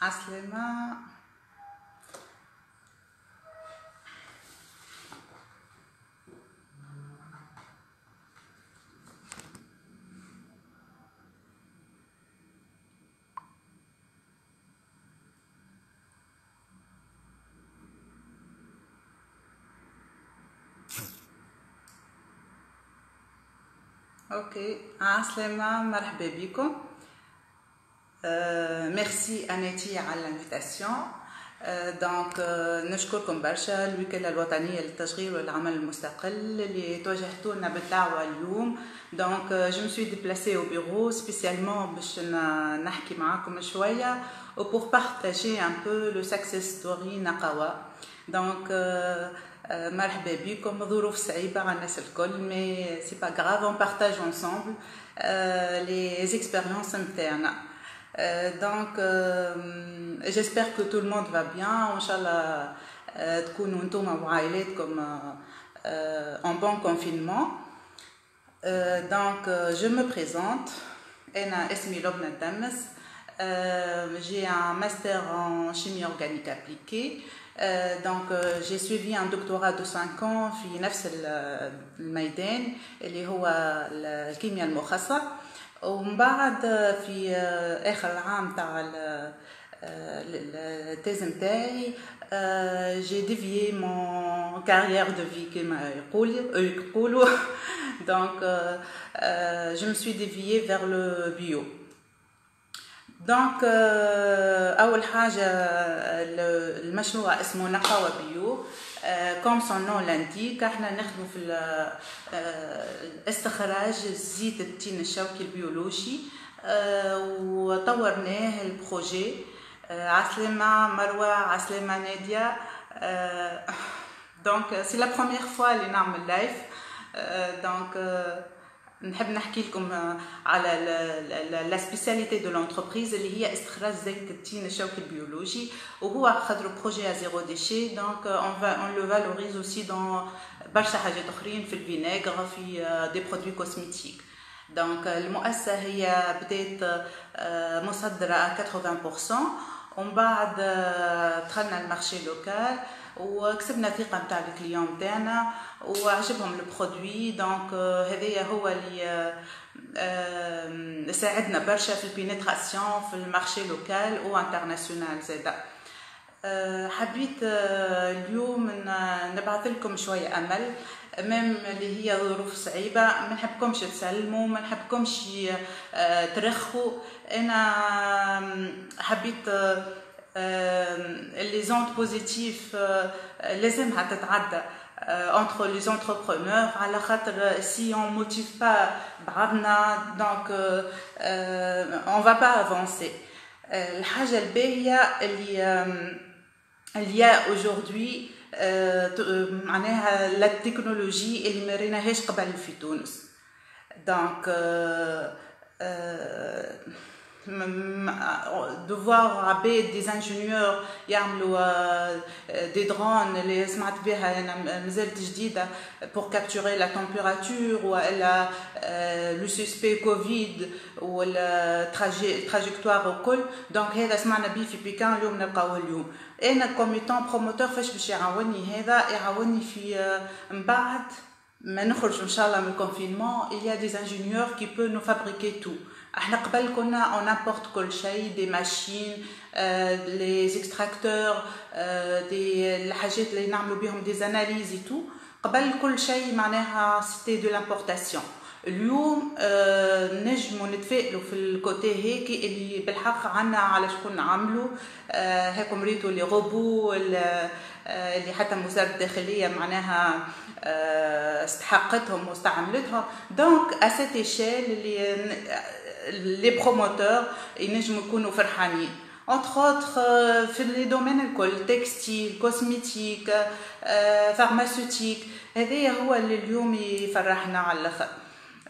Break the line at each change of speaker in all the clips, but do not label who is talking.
عسلامة. اوكي عسلامة، مرحبا بكم. ميرسي انيتي على الانفيتاسيون. دونك نشكركم برشا الوكالة الوطنية للتشغيل والعمل المستقل اللي توجهتوا لنا بالدعوة اليوم. دونك جو مسوي ديبلاسي au bureau spécialement باش نحكي معاكم شوية و pour partager un peu le success story نقوى. دونك مرحبا بكم. ظروف صعيبة على الناس الكل مي سي با غراف، on partage ensemble les expériences نتاعنا. Donc j'espère que tout le monde va bien. Inch'Allah تكونوا نتوما وعائلاتكم en bon confinement. Donc je me présente. أنا اسمي لبنى الدمس. J'ai un master en chimie organique appliquée. Donc j'ai suivi un doctorat de 5 ans في نفس الميدان اللي هو الكيمياء المخصصة. ومن بعد في آخر العام تاع التيز نتاعي j'ai dévié mon carrière de vie كما يقولوا. Donc je me suis déviée vers le bio. دونك اول حاجه المشروع اسمه نقاوة بيو. كوم سون نون لانديك، احنا نخدموا في استخراج زيت التين الشوكي البيولوجي وطورناه البروجي. عسلامة مروة، عسلامة نادية. دونك سي لا بروميير فوا اللي نعمل لايف. دونك نحب نحكي لكم على لا سبيسياليتي دو لونتربريز اللي هي استخراج زيت التين الشوكي البيولوجي، وهو خاطر بروجي ا زيرو ديشي. دونك اون لو فالوريز اوسي دون برشا حاجات اخرين في الفينيغر، في دي برودوي كوزميتيك. دونك المؤسسه هي بدات مصدره 80%، ومن بعد دخلنا المارشي لوكال وكسبنا ثقه نتاع الكليون نتاعنا وعجبهم البرودوي. دونك هذايا هو اللي ساعدنا برشا في البينيتراسيون في المارشي لوكال و انترناسيونال زاده. حبيت اليوم نبعث لكم شويه امل امام اللي هي ظروف صعيبه. ما نحبكمش تسلموا، ما نحبكمش ترخوا. انا حبيت les ondes positives لازمها تتعدى entre les entrepreneurs على خاطر si on motive pas بعضنا donc on va pas avancer. الحاجة الباهية اللي هي aujourd'hui معناها لا تكنولوجي اللي ما ريناهاش قبل في تونس. donc de voir des ingénieurs يعملوا des drones اللي سمعت بها انا مازالت جديده pour capturer la température ولا le suspect covid ولا trajectoire وكل. دونك هذا سمعنا به في بكين، اليوم نلقاوه اليوم. انا كوميتون بروموتور فاش باش يعاوني هذا؟ يعاوني في من بعد ما نخرج ان شاء الله من الكونفينمون. il y a des ingénieurs qui peuvent nous fabriquer tout. احنا قبل كنا on importe كل شيء، des machines les extracteurs الحاجات اللي نعملوا بهم des analyses et tout. قبل كل شيء معناها c'était de l'importation. اليوم نجموا نتفائلوا في الكوتي هيك اللي بالحق عنا على شكون نعملوا. هاكم ريتوا لي روبو اللي حتى وزارة الداخلية معناها استحقتهم واستعملتهم. دونك à cette échelle اللي les promoteurs ينجموا يكونوا فرحانين. entre autres في les domaines الكل، textile، cosmétique، pharmaceutique. هذا هو اللي اليوم يفرحنا على الاخر.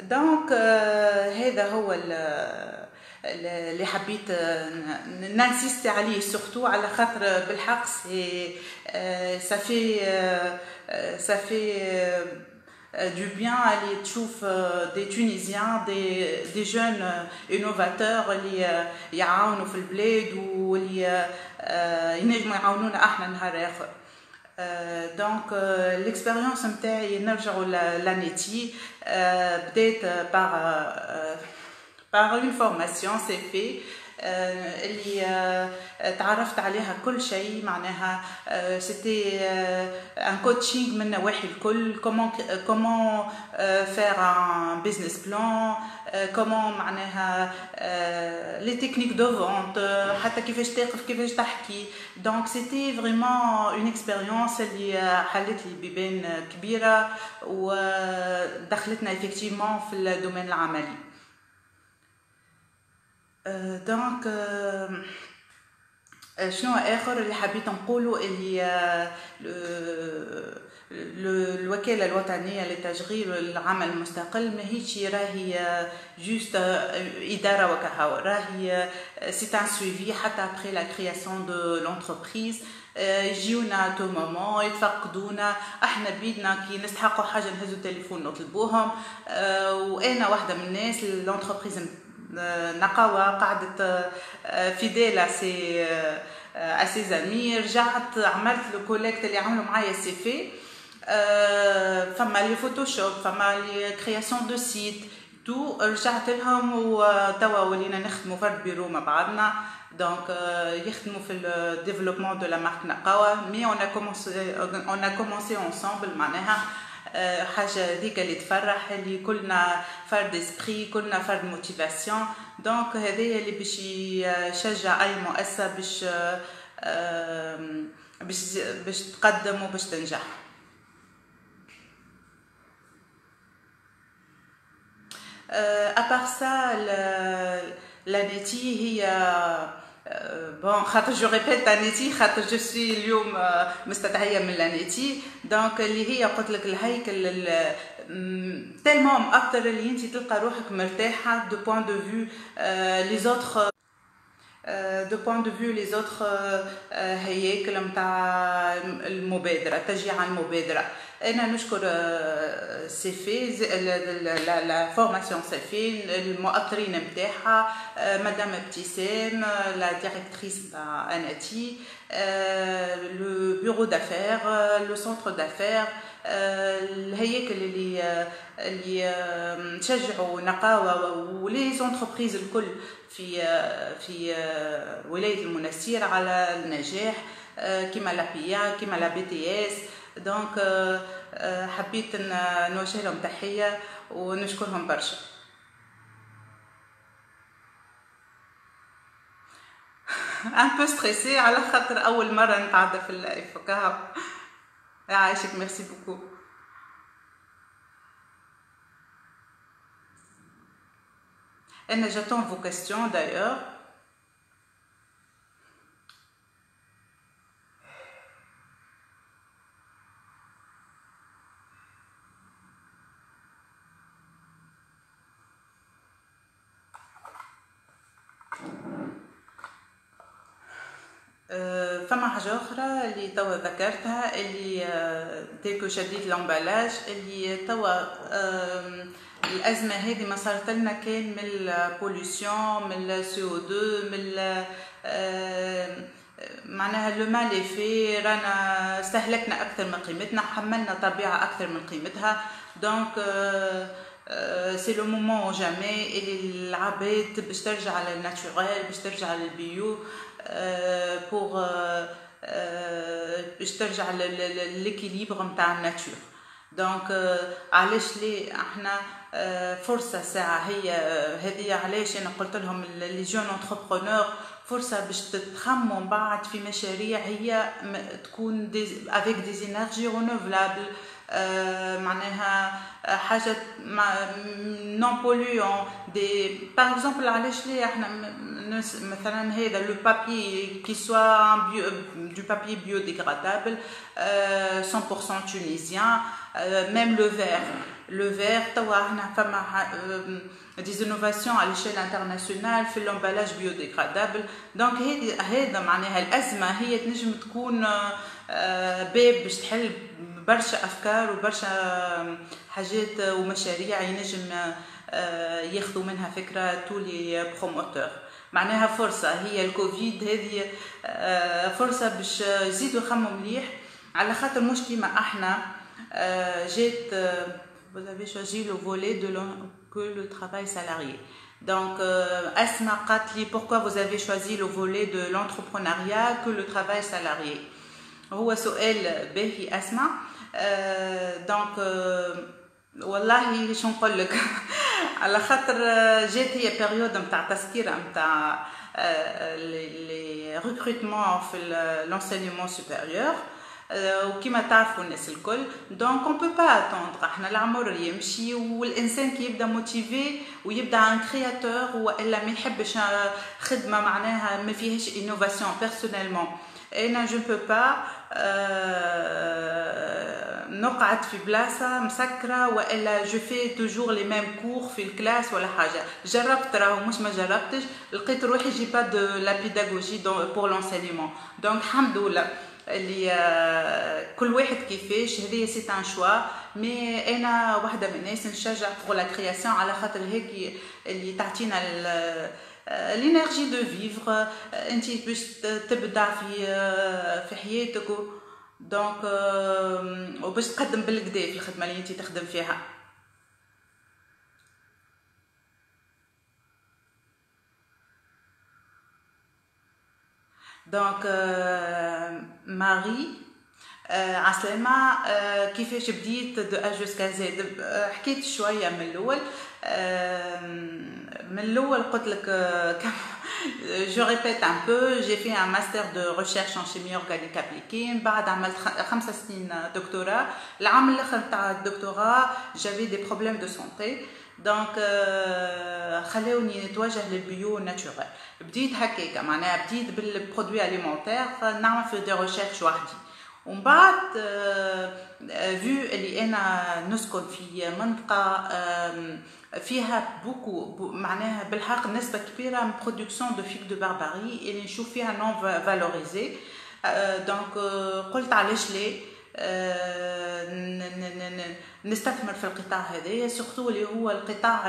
دونك هذا هو اللي حبيت نانسيستي عليه سورتو على خاطر بالحق ça fait du bien اللي تشوف des Tunisiens des jeunes innovateurs اللي يعاونوا في البلاد واللي ينجموا يعاونونا احنا نهار اخر. Donc l'expérience نتاعي نرجعوا لانيتي بدات par une formation c'est fait اللي تعرفت عليها كل شيء معناها c'était un coaching من نواحي الكل comment faire un business plan comment معناها les techniques de vente حتى كيفاش تقف كيفاش تحكي. donc c'était vraiment une expérience اللي حلت لي بيبان كبيرة ودخلتنا effectivement في الدومين العملي. دونك شنو اخر اللي حبيت نقوله اللي الوكاله الوطنيه لتشغيل العمل المستقل ماهيش راهي جوست اداره وكهو راهي سي ان سويفي حتى ابري لا كرياسيون دو لونتربريز يجيونا تو مومون يتفقدونا احنا بيدنا كي نستحقوا حاجه نهزوا التليفون نطلبوهم. وانا واحده من الناس لونتربريز نقاوة قعدت فيديل اسي زامي رجعت عملت لو كوليكت اللي عملوا معايا سي في فما لي فوتوشوب فما لي كرياسيون دو سيت تو رجعت لهم وتوا ولينا نخدموا فرد بيرو مع بعضنا. دونك يخدموا في الديفلوبمون دو لا مارك نقاوة مي اون ا كومونسي انصامبل معناها حاجه هذيك اللي تفرح اللي كلنا فرد اسبري كلنا فرد موتيفاسيون. دونك هذايا اللي باش يشجع اي مؤسسه باش تقدم وباش تنجح. ابار سا لانيتي هي بون خاطر جو ريبيت انيتي خاطر جو سوي اليوم مستدعيه من لانيتي. دونك اللي هي قلت لك الهيكل تالمون اكثر اللي انت تلقى روحك مرتاحه دو بوين دو فيو لي زوتر دو بوين دو فيو لي زوتر هياكل نتاع المبادره تشجيع المبادره. انا نشكر سيفي لا فورماسيون سيفي المؤطرين نتاعها مدام ابتسام لا ديريكتريس تاع اناتي لو بيرو دافير لو سونتر دافير الهياكل اللي نشجعوا نقاوه ولي زونتربريز الكل في ولايه المنستير على النجاح كيما لا بيا كيما لا بي تي اس. دونك حبيت نوجه لهم تحيه ونشكرهم برشا. ان بو ستريسي على خاطر اول مره نتعدى في اللايف وكهو. يعيشك ميرسي بوكو. انا j'attends vos questions d'ailleurs. فما حاجة أخرى اللي توا ذكرتها اللي تيكو شديد لامبالاج اللي توا الأزمة هذه ما صارت لنا كان من البوليسيون من السي او 2 من معناها لو مال في رانا استهلكنا أكثر من قيمتنا حملنا طبيعة أكثر من قيمتها. دونك سي لو مومون جامي اللي العباد باش ترجع للناتوريل باش ترجع للبيو pour باش ترجع للإكيليبر نتاع الناتور. دونك علاش لي احنا فرصه ساعه هي هذه علاش انا قلت لهم لي جون انتربرونور فرصه باش تتخموا بعد في مشاريع هي تكون افيك دي انرجي رينوفلابل معناها حاجه نون بوليون دي باغ اكزومبل. علاش ليه احنا مثلا هذا لو بابي كي سوا دو بابي بيوديغرادابل 100% tunisien même le verre توا احنا فما des innovations à l'échelle internationale في l'emballage biodégradable. دونك هذا معناها الازمه هي تنجم تكون باب باش تحل برشا افكار وبرشا حاجات ومشاريع ينجم ياخذوا منها فكره تولي بروموتور. معناها فرصه، هي الكوفيد هذه فرصه باش يزيدوا يخمموا مليح، على خاطر مش كيما احنا جات vous avez choisi le volet que le travail salarié. Donc, Asma Qatli, pourquoi vous avez choisi le volet de l'entrepreneuriat que le travail salarié? هو سؤال باهي أسمع. donc والله شو نقول لك على خاطر جات هي بيريود نتاع تسكير نتاع لي ريكروتمون في l'enseignement supérieur. وكما تعرفوا الناس الكل دونك اون بو با اتوندر، احنا العمر يمشي والانسان كي يبدا موتيفي ويبدا عن كرياتور والا ما يحبش خدمه معناها ما فيهاش انوفاسيون بيرسونيلمون. انا جو بو با نقعد في بلاصه مسكره والا جو في توجور لي ميم كور في الكلاس ولا حاجه. جربت راهو مش ما جربتش، لقيت روحي جي با دو لا بيداغوجي بور لونسينيمون. دونك الحمد لله اللي كل واحد كيفاش، هذه سي ان شوا. مي انا واحده من الناس نشجع بور لا كرياسيون على خاطر هيك اللي تعطينا الانرجي دو فيفر، انت باش تبدع في حياتك دونك وباش تقدم بالكدا في الخدمه اللي انت تخدم فيها. دونك ماري عسلامة، كيفاش بديت دو ا جوسكا زد؟ حكيت شويه من الاول قلت لك جو ريبيت ان بو. جي في ان ماستر دو ريشيرش ان شيمي اورغانيك ابليكي، من بعد عملت 5 سنين دكتوراه. العام الاخر تاع الدكتوراه جافي دي بروبليم دو سونتي دونك خلاوني نتوجه للبيو ناتشورال. بديت هكاكا معناها بديت بالبرودوي اليمونتير نعمل في دي ريشيرش وحدي، ومن بعد فيو اللي انا نسكن في منطقه فيها بوكو معناها بالحق نسبه كبيره من برودكسيون دو فيك دو بارباري اللي نشوف فيها نون فالوريزي. دونك قلت علاش ليه نستثمر في القطاع هذايا، سورتو اللي هو القطاع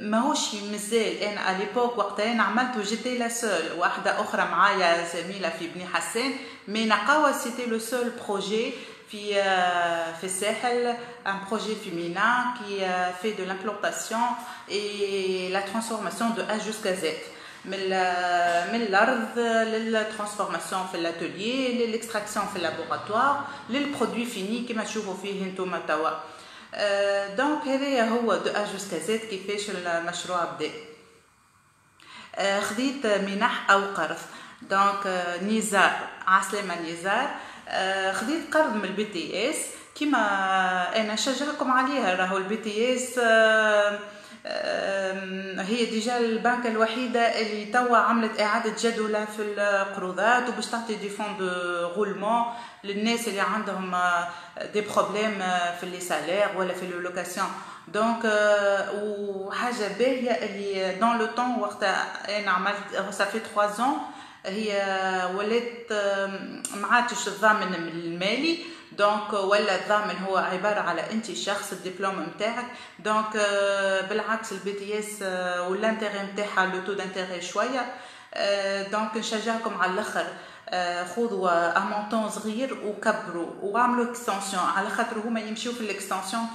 ماهوش مازال. انا على ليبوك وقتها انا عملت جيتي لا سول، واحده اخرى معايا زميله في بني حسان، مي نقاوه سيتي لو سول بروجي في الساحل، un projet féminin qui fait de l'implantation et la transformation de A jusqu'à Z. من الارض للترانسفورماسيون في الاتوليي، للاكستراكسيون في اللابوراتوار، للبرودوي فيني كما تشوفوا فيه انتم توا. دونك هذايا هو دو ا جوسكا زد كيفاش المشروع بدا. خديت منح او قرض. دونك نزار عسلامة نزار، خديت قرض من البي تي اس كيما انا نشجعكم عليها. راهو البي تي اس هي ديجا البنكه الوحيده اللي توا عملت اعاده جدوله في القروضات وباش تعطي دي فون دو رولمون للناس اللي عندهم دي بروبليم في لي سالير ولا في اللوكاسيون. دونك وحاجه باهيه اللي دون لو طون وقت انا عملت صافي 3 ans هي ولات ما عادش الضامن المالي. دونك ولا الضامن هو عباره على انت شخص الدبلوم نتاعك. دونك بالعكس البي تي اس والانتيغي نتاعها لو تو دانتيغي شويه. دونك نشجعكم على الاخر خذوا امونطون صغير وكبروا واعملوا اكستنسيون على خاطر هما يمشيو في الاكستنسيون